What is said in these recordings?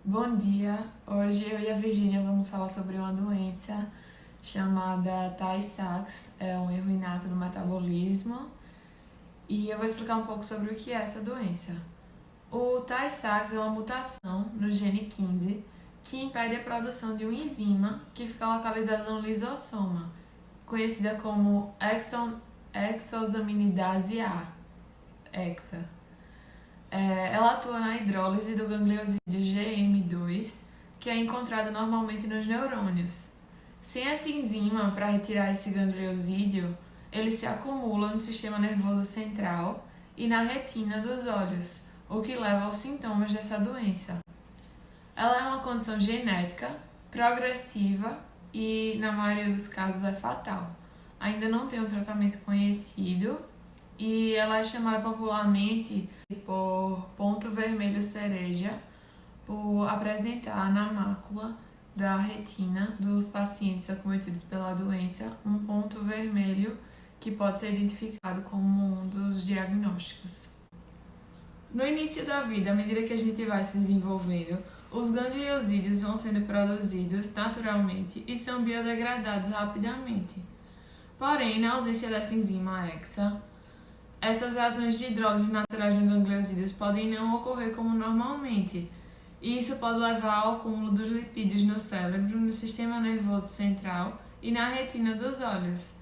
Bom dia! Hoje eu e a Virgínia vamos falar sobre uma doença chamada Tay-Sachs, é um erro inato do metabolismo, e eu vou explicar um pouco sobre o que é essa doença. O Tay-Sachs é uma mutação no gene 15 que impede a produção de uma enzima que fica localizada no lisossoma, conhecida como exosaminidase A, EXA. Ela atua na hidrólise do gangliosídeo GM2, que é encontrado normalmente nos neurônios. Sem essa enzima para retirar esse gangliosídeo, ele se acumula no sistema nervoso central e na retina dos olhos, o que leva aos sintomas dessa doença. Ela é uma condição genética, progressiva e, na maioria dos casos, é fatal. Ainda não tem um tratamento conhecido e ela é chamada popularmente por ponto vermelho cereja, por apresentar na mácula da retina dos pacientes acometidos pela doença um ponto vermelho que pode ser identificado como um dos diagnósticos. No início da vida, à medida que a gente vai se desenvolvendo, os gangliosídeos vão sendo produzidos naturalmente e são biodegradados rapidamente. Porém, na ausência dessa enzima EXA, essas reações de hidrólise naturais nos gangliosídeos podem não ocorrer como normalmente, e isso pode levar ao acúmulo dos lipídios no cérebro, no sistema nervoso central e na retina dos olhos.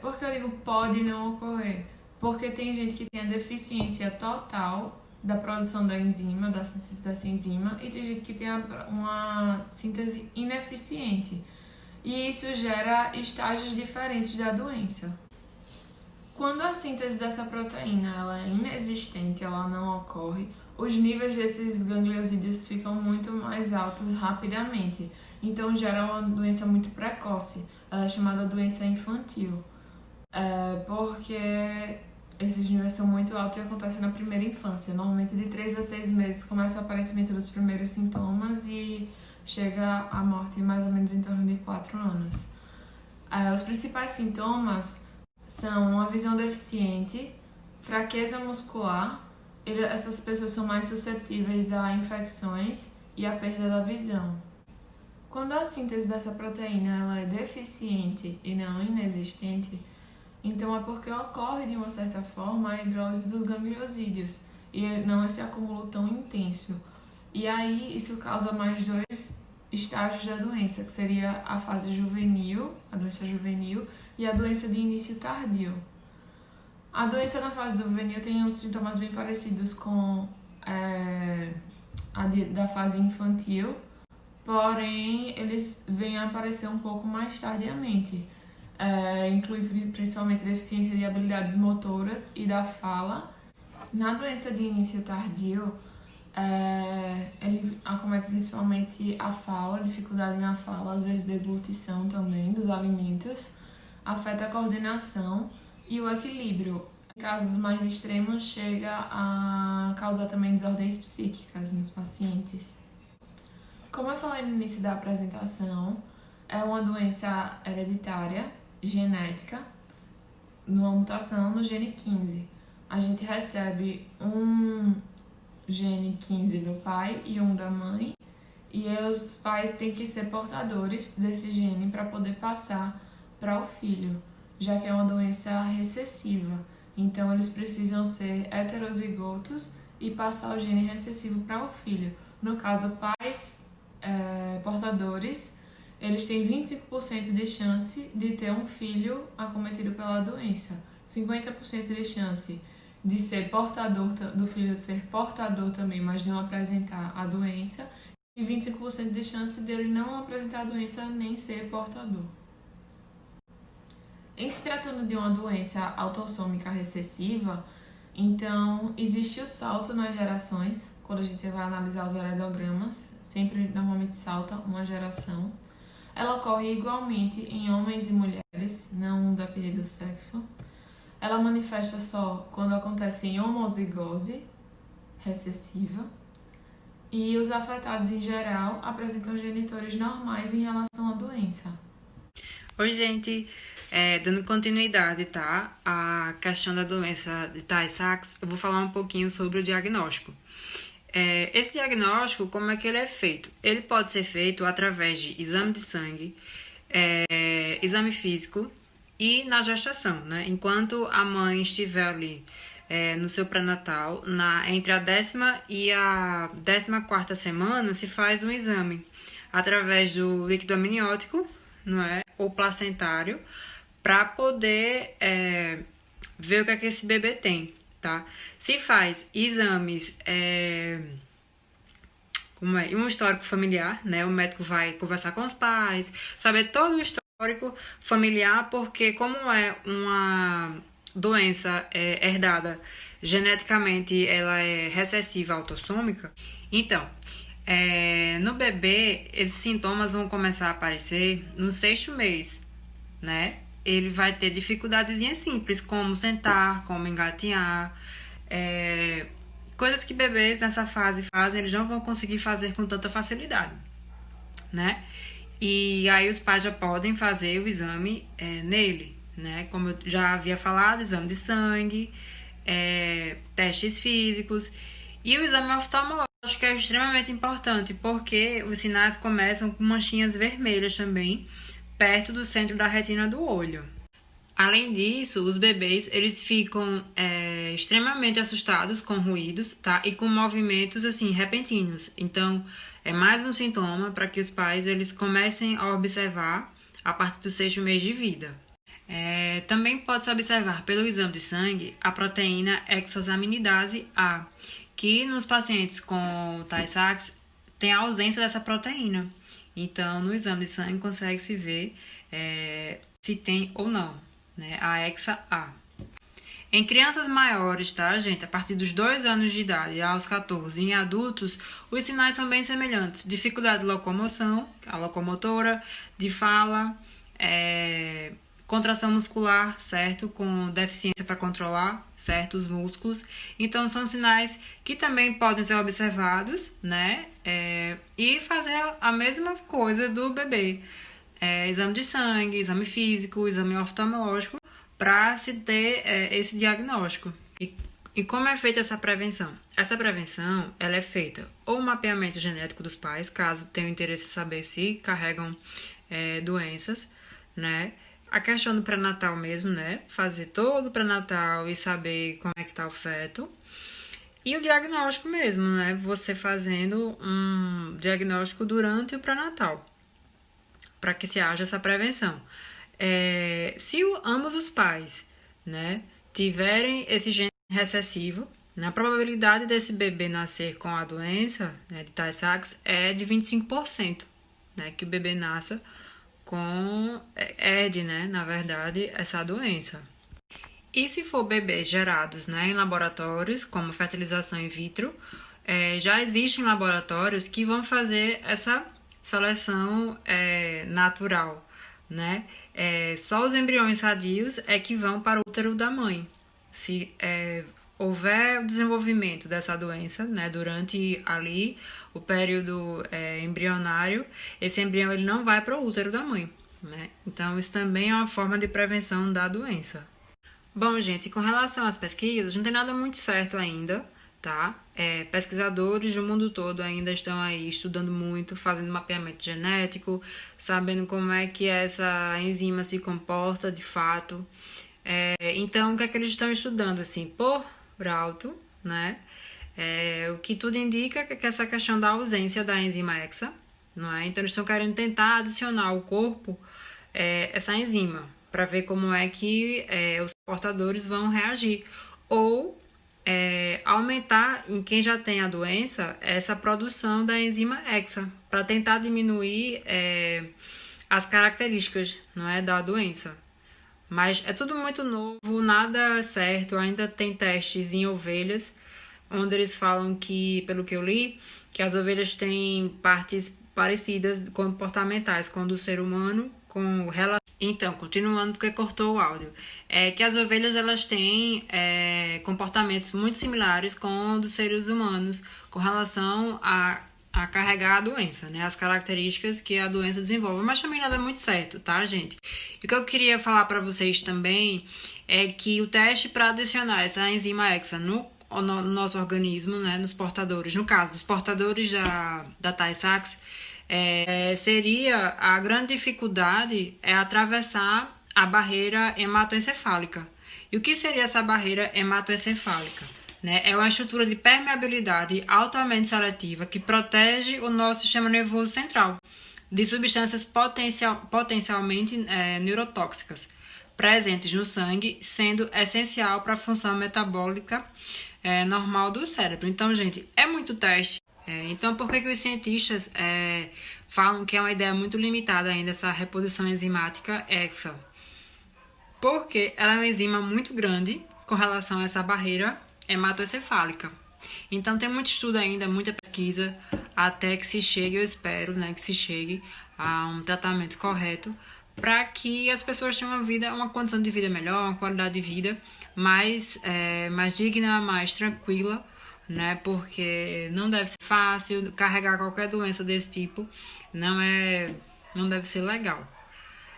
Por que eu digo pode não ocorrer? Porque tem gente que tem a deficiência total da produção da enzima, da síntese dessa enzima, e tem gente que tem uma síntese ineficiente. E isso gera estágios diferentes da doença. Quando a síntese dessa proteína ela é inexistente, ela não ocorre, os níveis desses gangliosídeos ficam muito mais altos rapidamente. Então gera uma doença muito precoce, ela é chamada doença infantil. Porque esses níveis são muito altos e acontecem na primeira infância. Normalmente de 3 a 6 meses começa o aparecimento dos primeiros sintomas e chega à morte mais ou menos em torno de 4 anos. Os principais sintomas são a visão deficiente, fraqueza muscular, essas pessoas são mais suscetíveis a infecções e a perda da visão. Quando a síntese dessa proteína ela é deficiente e não inexistente, então é porque ocorre de uma certa forma a hidrólise dos gangliosídeos e não esse acúmulo tão intenso. E aí isso causa mais dois estágios da doença, que seria a fase juvenil, a doença juvenil, e a doença de início tardio. A doença na fase juvenil tem uns sintomas bem parecidos com a da fase infantil, porém eles vêm a aparecer um pouco mais tardiamente. Inclui principalmente deficiência de habilidades motoras e da fala. Na doença de início tardio, ele acomete principalmente a fala, dificuldade na fala, às vezes deglutição também dos alimentos, afeta a coordenação e o equilíbrio. Em casos mais extremos, chega a causar também desordens psíquicas nos pacientes. Como eu falei no início da apresentação, é uma doença hereditária, genética, numa mutação no gene 15. A gente recebe um gene 15 do pai e um da mãe, e os pais têm que ser portadores desse gene para poder passar para o filho, já que é uma doença recessiva. Então, eles precisam ser heterozigotos e passar o gene recessivo para o filho. No caso, pais portadores, eles têm 25% de chance de ter um filho acometido pela doença, 50% de chance de ser portador, do filho ser portador também, mas não apresentar a doença, e 25% de chance dele não apresentar a doença nem ser portador. Em se tratando de uma doença autossômica recessiva, então existe o salto nas gerações, quando a gente vai analisar os heredogramas, sempre normalmente salta uma geração. Ela ocorre igualmente em homens e mulheres, não depende do sexo. Ela manifesta só quando acontece em homozigose recessiva. E os afetados em geral apresentam genitores normais em relação à doença. Oi, gente. Dando continuidade, tá? A questão da doença de Tay-Sachs, eu vou falar um pouquinho sobre o diagnóstico. Esse diagnóstico, como é que ele é feito? Ele pode ser feito através de exame de sangue, exame físico e na gestação, né? Enquanto a mãe estiver ali no seu pré-natal, entre a 10ª e a 14ª semana, se faz um exame através do líquido amniótico, não é? Ou placentário, para poder ver o que é que esse bebê tem, tá? Se faz exames, um histórico familiar, né? O médico vai conversar com os pais, saber todo o histórico familiar, porque como é uma doença herdada geneticamente, ela é recessiva autossômica, então, no bebê, esses sintomas vão começar a aparecer no 6º mês, né? Ele vai ter dificuldadezinhas simples, como sentar, como engatinhar, coisas que bebês nessa fase fazem, eles não vão conseguir fazer com tanta facilidade, né? E aí os pais já podem fazer o exame nele, né? Como eu já havia falado, exame de sangue, testes físicos e o exame oftalmológico é extremamente importante porque os sinais começam com manchinhas vermelhas também, perto do centro da retina do olho. Além disso, os bebês eles ficam extremamente assustados com ruídos, tá? E com movimentos assim repentinos. Então, é mais um sintoma para que os pais eles comecem a observar a partir do 6º mês de vida. Também pode-se observar pelo exame de sangue a proteína hexosaminidase A, que nos pacientes com Tay-Sachs tem a ausência dessa proteína. Então, no exame de sangue consegue-se ver se tem ou não, né, a hexa-A. Em crianças maiores, tá, gente? A partir dos 2 anos de idade aos 14, em adultos, os sinais são bem semelhantes. Dificuldade de locomoção, a locomotora, de fala, contração muscular, certo? Com deficiência para controlar certos músculos. Então, são sinais que também podem ser observados, né? E fazer a mesma coisa do bebê. Exame de sangue, exame físico, exame oftalmológico, para se ter esse diagnóstico. E como é feita essa prevenção? Essa prevenção ela é feita ou mapeamento genético dos pais, caso tenham interesse em saber se carregam doenças, né? A questão do pré-natal mesmo, né? Fazer todo o pré-natal e saber como é que tá o feto. E o diagnóstico mesmo, né? Você fazendo um diagnóstico durante o pré-natal, para que se haja essa prevenção. Se ambos os pais, né, tiverem esse gene recessivo, né, a probabilidade desse bebê nascer com a doença, né, de Tay-Sachs é de 25%, né, que o bebê nasça com né, na verdade, essa doença. E se for bebês gerados, né, em laboratórios, como fertilização in vitro, já existem laboratórios que vão fazer essa seleção natural, né? Só os embriões sadios é que vão para o útero da mãe. Se houver o desenvolvimento dessa doença, né, durante ali o período embrionário, esse embrião ele não vai para o útero da mãe, né? Então, isso também é uma forma de prevenção da doença. Bom, gente, com relação às pesquisas, não tem nada muito certo ainda, tá? Pesquisadores do mundo todo ainda estão aí estudando muito, fazendo mapeamento genético, sabendo como é que essa enzima se comporta de fato. Então, o que é que eles estão estudando, assim, por alto, né? O que tudo indica que essa questão da ausência da enzima hexa, não é? Então, eles estão querendo tentar adicionar ao corpo essa enzima, para ver como é que os portadores vão reagir. Ou aumentar em quem já tem a doença essa produção da enzima hexa, para tentar diminuir as características, não é, da doença. Mas é tudo muito novo, nada certo, ainda tem testes em ovelhas, onde eles falam que, pelo que eu li, que as ovelhas têm partes parecidas comportamentais com o do ser humano, com relação. Então, continuando porque cortou o áudio, que as ovelhas elas têm comportamentos muito similares com os dos seres humanos com relação a carregar a doença, né? As características que a doença desenvolve, mas também nada muito certo, tá, gente? E o que eu queria falar para vocês também é que o teste para adicionar essa enzima hexa no no nosso organismo, né, nos portadores. No caso dos portadores da Tay-Sachs, seria a grande dificuldade é atravessar a barreira hematoencefálica. E o que seria essa barreira hematoencefálica? Né? É uma estrutura de permeabilidade altamente seletiva que protege o nosso sistema nervoso central de substâncias potencialmente neurotóxicas presentes no sangue, sendo essencial para a função metabólica normal do cérebro. Então, gente, é muito teste. Então, por que os cientistas falam que é uma ideia muito limitada ainda essa reposição enzimática EXA? Porque ela é uma enzima muito grande com relação a essa barreira hematoencefálica. Então, tem muito estudo ainda, muita pesquisa, até que se chegue, eu espero, né, que se chegue a um tratamento correto para que as pessoas tenham uma condição de vida melhor, uma qualidade de vida mais digna, mais tranquila, né? Porque não deve ser fácil carregar qualquer doença desse tipo, não deve ser legal,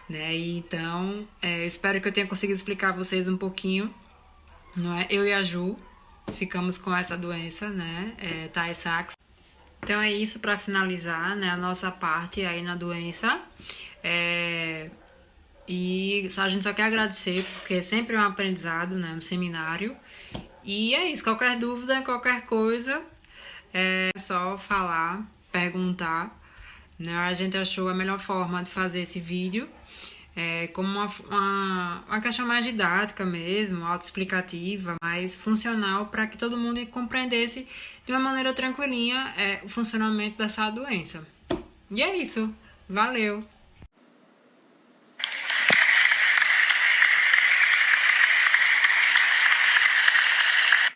né? Então, espero que eu tenha conseguido explicar a vocês um pouquinho, não é? Eu e a Ju ficamos com essa doença, né? Tay-Sachs. Então é isso para finalizar, né, a nossa parte aí na doença. E a gente só quer agradecer, porque é sempre um aprendizado, né, um seminário. E é isso, qualquer dúvida, qualquer coisa, é só falar, perguntar. Né? A gente achou a melhor forma de fazer esse vídeo como uma questão mais didática mesmo, autoexplicativa, mais funcional para que todo mundo compreendesse de uma maneira tranquilinha o funcionamento dessa doença. E é isso. Valeu!